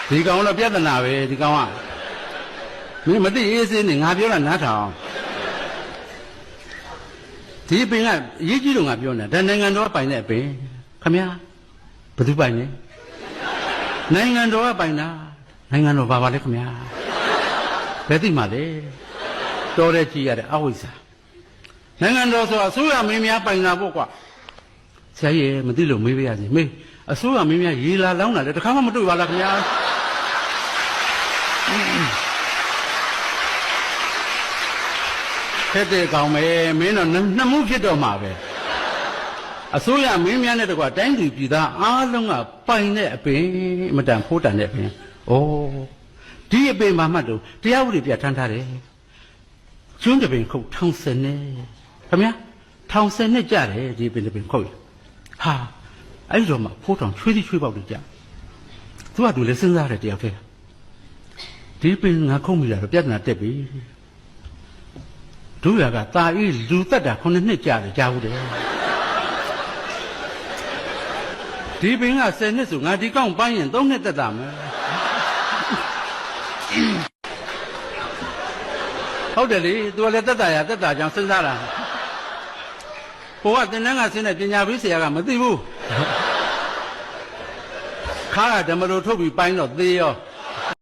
ဒီကောင်တော့ပြဿနာပဲဒီကောင်ကမင်းမသိအေးစေးနေငါပြောတာနားထောင်ဒီပင်ကအရေးကြီးလို့ငါပြောနေတာဒါနိုင်ငံတော်ကပိုင်တဲ့အပင်ခမညာဘယ်သူပိုင်လဲနိုင်ငံတော်ကပိုင်တာနိုင်ငံတော်ဘာပါလဲခမညာဘယ်သိမှလဲတော်တဲ့ကြည်ရတဲ့အဝိဇ္ဇာနိုင်ငံတော်ဆိုအစိုးရမင်းများပိုင်တာပေါ့ကွာဆရာကြီးမသိလို့မေးပြရစီမေးအစိုးရမင်းများရေလာလောင်းတာလေတခါမှမတွေ့ပါလားခင်ဗျာခက်တဲ့ကောင်ပဲမင်းတော့နှစ်မှုဖြစ်တော့မှာပဲအစိုးရမင်းများနဲ့တကွာတိုင်းသူပြည်သားအားလုံးကပိုင်တဲ့အပင်မတန်ဖိုးတန်တဲ့အပင်ဩဒီအပင်မှာမှတ်တော့တရားဥပဒေပြဋ္ဌာန်းထားတယ်ကျွန်းတပင်ခုတ်ထောင်စင်နဲ့ခင်ဗျာထောင်စင်နဲ့ကြတယ်ဒီပင်တပင်ခုတ်ဟာအဲ့တော့မှဖိုးထောင်ချွေးချွေးပေါက်တယ်ကြသူကသူလည်းစဉ်းစားတယ်တရားထဲဒီပင်ငါခုတ်မိတာတော့ပြဿနာတက်ပြီတို့ရကตาအေးလူတက်တာ9နှစ်ကြာတယ်ကြားဘူးတယ်ဒီပင်က10နှစ်ဆိုငါဒီကောင်းပန်းရင်3နှစ်တက်တာမယ်ဟုတ်တယ်လေသူကလည်းတက်တာရတက်တာကြောင့်စဉ်းစားတာဘိုးကသင်တန်းကဆင်းတဲ့ပညာပေးဆရာကမသိဘူးခါရဓမ္မလိုထုတ်ပြီးပိုင်းတော့သေးရော